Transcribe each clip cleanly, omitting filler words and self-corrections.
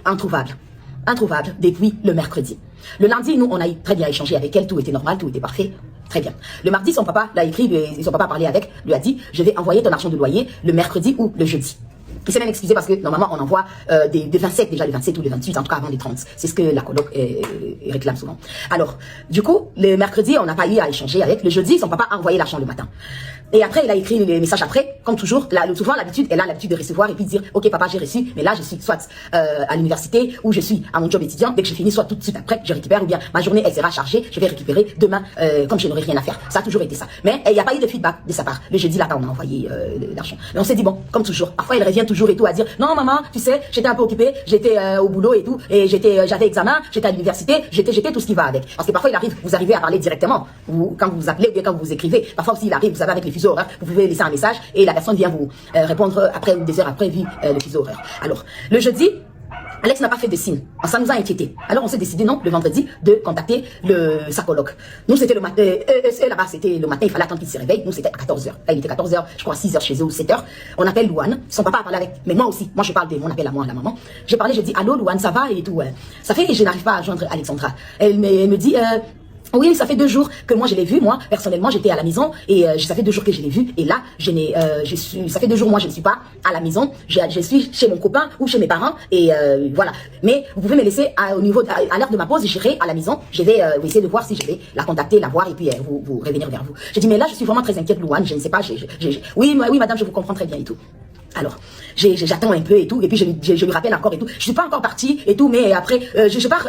introuvable. Introuvable depuis le mercredi. Le lundi, nous, on a très bien échangé avec elle, tout était normal, tout était parfait. Très bien. Le mardi, son papa l'a écrit, son papa a parlé avec, lui a dit, je vais envoyer ton argent de loyer le mercredi ou le jeudi. Il s'est même excusé parce que normalement on envoie des 27, déjà les 27 ou les 28, en tout cas avant les 30. C'est ce que la coloc réclame souvent. Alors, du coup, le mercredi, on n'a pas eu à échanger avec. Le jeudi, son papa a envoyé l'argent le matin. Et après, il a écrit les messages après, comme toujours. Souvent, l'habitude, elle a l'habitude de recevoir et puis de dire, ok papa, j'ai reçu, mais là je suis soit à l'université ou je suis à mon job étudiant. Dès que je finis, soit tout de suite après, je récupère ou bien ma journée, elle sera chargée, je vais récupérer demain comme je n'aurai rien à faire. Ça a toujours été ça. Mais il n'y a pas eu de feedback de sa part. Le jeudi, là, on a envoyé l'argent. Mais on s'est dit, bon, comme toujours, parfois elle revient toujours et tout à dire, non maman, tu sais, j'étais un peu occupée, j'étais au boulot et tout, et j'avais examen, j'étais à l'université, j'étais tout ce qui va avec. Parce que parfois il arrive, vous arrivez à parler directement, ou quand vous vous appelez ou bien quand vous écrivez. Parfois aussi il arrive, vous savez, avec les fuseaux horaires, vous pouvez laisser un message et la personne vient vous répondre après ou des heures après vu le fuseau horaire. Alors, le jeudi, Alex n'a pas fait de signe. Ça nous a inquiétés. Alors on s'est décidé, non, le vendredi, de contacter sa coloc. Nous, c'était le matin, là-bas, c'était le matin, il fallait attendre qu'il se réveille. Nous, c'était à 14h. Là, il était 14h, je crois, 6h chez eux ou 7h. On appelle Louane. Son papa a parlé avec, mais moi aussi. Moi, je parle de mon appel à moi, à la maman. J'ai parlé, je dis, allô, Louane, ça va et tout. Ça fait que je n'arrive pas à joindre Alexandra. Elle me dit, oui, ça fait 2 jours que moi je l'ai vu. Moi, personnellement, j'étais à la maison et ça fait 2 jours que je l'ai vu. Et là, ça fait 2 jours, moi, je ne suis pas à la maison. Je suis chez mon copain ou chez mes parents et voilà. Mais vous pouvez me laisser à l'heure de ma pause, j'irai à la maison. Je vais essayer de voir si je vais la contacter, la voir et puis vous revenir vers vous. Je dis, mais là, je suis vraiment très inquiète, Louane. Je ne sais pas. Oui, madame, je vous comprends très bien et tout. Alors, j'attends un peu et tout, et puis je lui rappelle encore et tout. Je suis pas encore partie et tout, mais après, je pars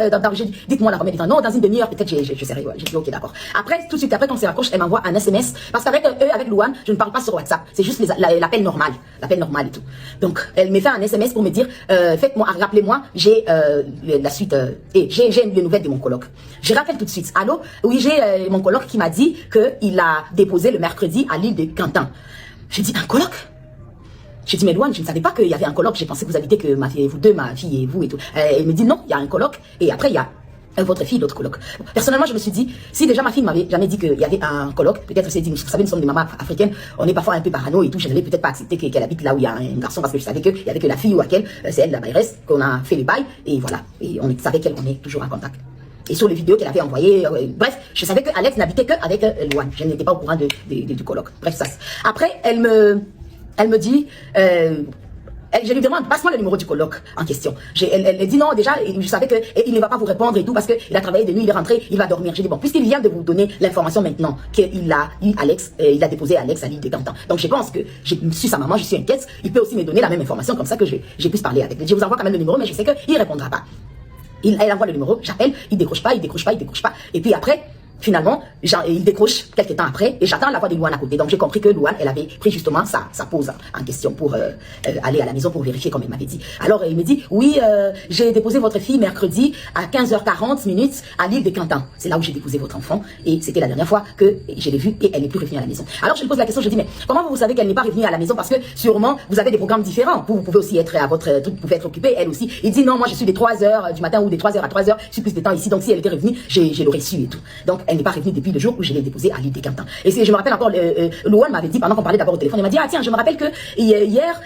dites-moi dans combien de temps. Non, dans une demi-heure, peut-être, je serai, ouais, j'ai dit, ok, d'accord. Après, tout de suite, après, quand on se raccroche, elle m'envoie un SMS, parce qu'avec avec Louane, je ne parle pas sur WhatsApp. C'est juste l'appel normal et tout. Donc, elle me fait un SMS pour me dire, rappelez-moi, j'ai la suite, et j'ai les nouvelles de mon coloc. Je rappelle tout de suite. Allô? Oui, j'ai mon coloc qui m'a dit qu'il a déposé le mercredi à l'île de Quentin. J'ai dit, un coloc? J'ai dit, mais Louane, je ne savais pas qu'il y avait un coloc. J'ai pensé que vous habitez que vous deux, ma fille et vous et tout. Elle me dit, non, il y a un coloc. Et après, il y a votre fille, l'autre coloc. Personnellement, je me suis dit, si déjà ma fille m'avait jamais dit qu'il y avait un coloc, peut-être c'est dit, vous savez, nous sommes des mamans africaines, on est parfois un peu parano et tout. Je n'allais peut-être pas accepter qu'elle habite là où il y a un garçon parce que je savais qu'il y avait que la fille ou laquelle, c'est elle, la mairesse, qu'on a fait les bails. Et voilà. Et on savait qu'elle, on est toujours en contact. Et sur les vidéos qu'elle avait envoyées, bref, je savais que Alex n'habitait qu'avec Louane. Je n'étais pas au courant du coloc. Bref, ça. Après, elle me dit, je lui demande, passe-moi le numéro du coloc en question. Elle dit non, déjà, je savais qu'il ne va pas vous répondre et tout parce qu'il a travaillé de nuit, il est rentré, il va dormir. J'ai dit bon, puisqu'il vient de vous donner l'information maintenant qu'il a eu Alex, il a déposé Alex à l'île de Quentin. Donc je pense que je suis sa maman, je suis inquiète, il peut aussi me donner la même information comme ça que je puisse parler avec lui. Je vous envoie quand même le numéro, mais je sais qu'il ne répondra pas. Elle envoie le numéro, j'appelle, il décroche pas. Et puis après, finalement, il décroche quelques temps après et j'attends la voix de Louane à côté. Donc j'ai compris que Louane, elle avait pris justement sa pause en question pour aller à la maison pour vérifier comme elle m'avait dit. Alors il me dit, oui, j'ai déposé votre fille mercredi à 15h40 à l'île de Quentin. C'est là où j'ai déposé votre enfant et c'était la dernière fois que je l'ai vue et elle n'est plus revenue à la maison. Alors je lui pose la question, je dis, mais comment vous savez qu'elle n'est pas revenue à la maison? Parce que sûrement vous avez des programmes différents. Vous pouvez aussi être à votre truc, vous pouvez être occupé, elle aussi. Il dit, non, moi je suis des 3h du matin ou des 3h à 3h, je suis plus de temps ici. Donc si elle était revenue, je l'aurais su et tout. Donc elle n'est pas revenue depuis le jour où je l'ai déposée à l'île de Quentin. Et je me rappelle encore, Louane m'avait dit, pendant qu'on parlait d'abord au téléphone, il m'a dit, ah tiens, je me rappelle que hier,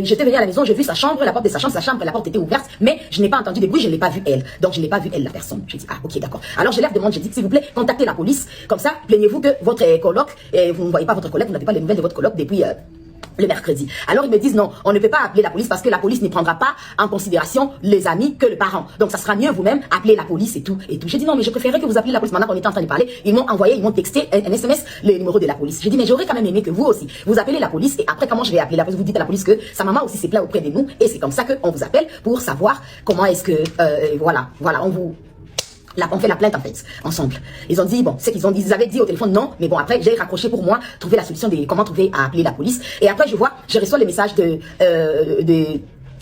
j'étais venue à la maison, j'ai vu sa chambre, la porte de sa chambre, la porte était ouverte, mais je n'ai pas entendu de bruit, je ne l'ai pas vu elle. Donc je n'ai pas vu elle, la personne. J'ai dit, ah ok, d'accord. Alors je leur demande, j'ai dit, s'il vous plaît, contactez la police, comme ça, plaignez-vous que votre coloc, vous ne voyez pas votre collègue, vous n'avez pas les nouvelles de votre coloc depuis le mercredi. Alors ils me disent non, on ne peut pas appeler la police parce que la police ne prendra pas en considération les amis que le parent. Donc ça sera mieux vous-même appeler la police et tout. J'ai dit non, mais je préférerais que vous appeliez la police. Maintenant qu'on était en train de parler, ils m'ont texté un SMS le numéro de la police. J'ai dit mais j'aurais quand même aimé que vous aussi vous appelez la police et après comment je vais appeler la police? Vous dites à la police que sa maman aussi s'est plaint auprès de nous et c'est comme ça qu'on vous appelle pour savoir comment est-ce que voilà, on fait la plainte en fait, ensemble. Ils ont dit, bon, c'est qu'ils ont dit, ils avaient dit au téléphone non, mais bon, après, j'ai raccroché pour moi, trouver la solution de comment trouver à appeler la police. Et après, je reçois les messages de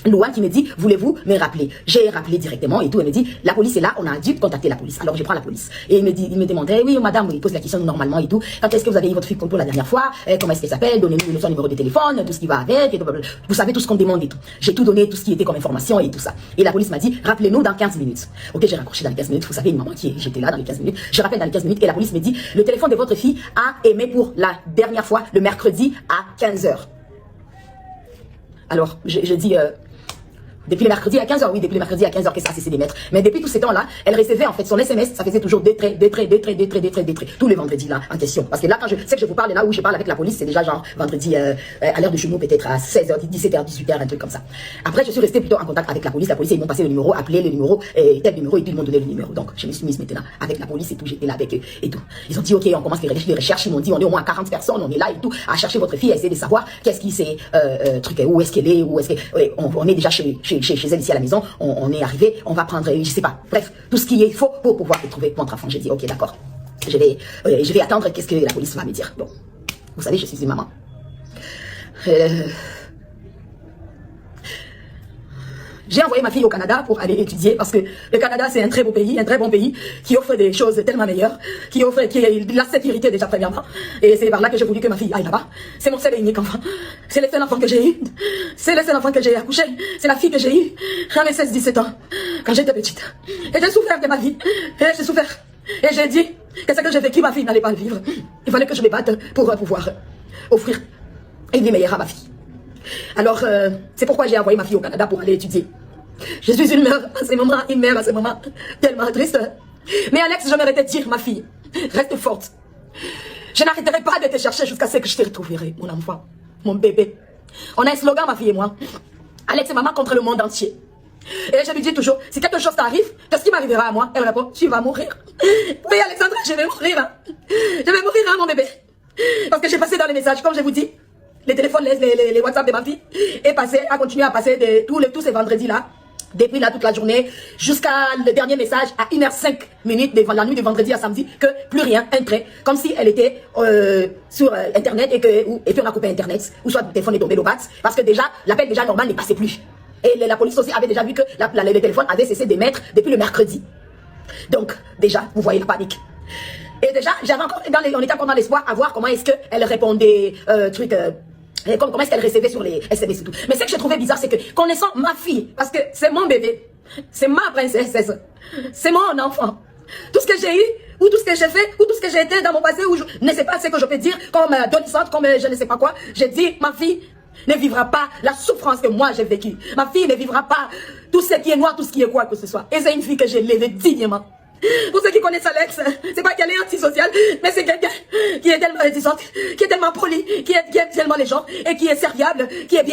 Louane qui me dit, voulez-vous me rappeler? J'ai rappelé directement et tout, elle me dit, la police est là, on a dû contacter la police. Alors je prends la police. Et il me demandait, oui madame, il pose la question normalement et tout, quand est-ce que vous avez eu votre fille pour la dernière fois, comment est-ce qu'elle s'appelle, donnez-nous son numéro de téléphone, tout ce qui va avec, et vous savez tout ce qu'on demande et tout. J'ai tout donné, tout ce qui était comme information et tout ça. Et la police m'a dit, rappelez-nous dans 15 minutes. Ok, j'ai raccroché dans les 15 minutes, vous savez, une maman j'étais là dans les 15 minutes, je rappelle dans les 15 minutes et la police me dit, le téléphone de votre fille a aimé pour la dernière fois le mercredi à 15h. Alors, je dis, Depuis le mercredi à 15h, oui, depuis le mercredi à 15h que ça a cessé d'émettre. Mais depuis tout ce temps-là, elle recevait en fait son SMS, ça faisait toujours des traits, tous les vendredis là en question. Parce que là, quand je sais que je vous parle, là où je parle avec la police, c'est déjà genre vendredi à l'heure de chez nous, peut-être à 16h, 17h, 18h, un truc comme ça. Après, je suis restée plutôt en contact avec la police, ils m'ont passé le numéro, appelé le numéro, tel numéro, et puis ils m'ont donné le numéro. Donc, je me suis mise maintenant avec la police et tout, j'étais là avec eux et tout. Ils ont dit, ok, on commence les recherches, ils m'ont dit, on est au moins 40 personnes, on est là et tout, à chercher votre fille, à essayer de savoir qu'est-ce qui s'est, où est-ce qu'elle est, où est-ce que, on est déjà chez elle ici à la maison, on est arrivé, on va prendre, je sais pas, bref, tout ce qui est faux pour pouvoir retrouver votre enfant. J'ai dit, ok, d'accord, je vais attendre qu'est-ce que la police va me dire. Bon, vous savez, je suis une maman. J'ai envoyé ma fille au Canada pour aller étudier parce que le Canada c'est un très beau pays, un très bon pays qui offre des choses tellement meilleures, qui offre la sécurité déjà premièrement. Et c'est par là que j'ai voulu que ma fille aille là-bas. C'est mon seul et unique enfant. C'est le seul enfant que j'ai eu. C'est le seul enfant que j'ai accouché. C'est la fille que j'ai eue à mes 16-17 ans quand j'étais petite. Et j'ai souffert de ma vie. Et j'ai souffert. Et j'ai dit que ce que j'ai vécu, ma fille n'allait pas le vivre. Il fallait que je me batte pour pouvoir offrir une vie meilleure à ma fille. Alors, c'est pourquoi j'ai envoyé ma fille au Canada pour aller étudier. Je suis une mère à ce moment, tellement triste. Mais Alex, j'aimerais te dire, ma fille, reste forte. Je n'arrêterai pas de te chercher jusqu'à ce que je te retrouverai, mon enfant, mon bébé. On a un slogan, ma fille et moi. Alex et maman contre le monde entier. Et je lui dis toujours, si quelque chose t'arrive, qu'est-ce qui m'arrivera à moi? Elle répond, tu vas mourir. Oui, Alexandra, je vais mourir. Je vais mourir, hein, mon bébé. Parce que j'ai passé dans les messages, comme je vous dis, les téléphones, les WhatsApp de ma fille, a continué à passer tous ces vendredis-là, depuis là toute la journée, jusqu'à le dernier message à 1h05 de la nuit de vendredi à samedi, que plus rien, un trait, comme si elle était sur Internet et puis on a coupé Internet, ou soit le téléphone est tombé au bat, parce que déjà, l'appel déjà normal ne passait plus. Et la police aussi avait déjà vu que le téléphone avait cessé d'émettre depuis le mercredi. Donc, déjà, vous voyez la panique. Et déjà, on était encore dans l'espoir à voir comment est-ce qu'elle répondait, comment est-ce qu'elle recevait sur les SMS et tout. Mais ce que je trouvais bizarre, c'est que connaissant ma fille, parce que c'est mon bébé, c'est ma princesse, c'est mon enfant. Tout ce que j'ai eu, ou tout ce que j'ai fait, ou tout ce que j'ai été dans mon passé, ou je ne sais pas ce que je peux dire comme adolescente, comme je ne sais pas quoi, j'ai dit, ma fille ne vivra pas la souffrance que moi j'ai vécue. Ma fille ne vivra pas tout ce qui est noir, tout ce qui est quoi que ce soit. Et c'est une fille que j'ai élevée dignement. Pour ceux qui connaissent Alex, c'est pas qu'elle est antisociale, mais c'est quelqu'un qui est tellement réticente, qui est tellement poli, qui aime tellement les gens, et qui est serviable, qui est bien.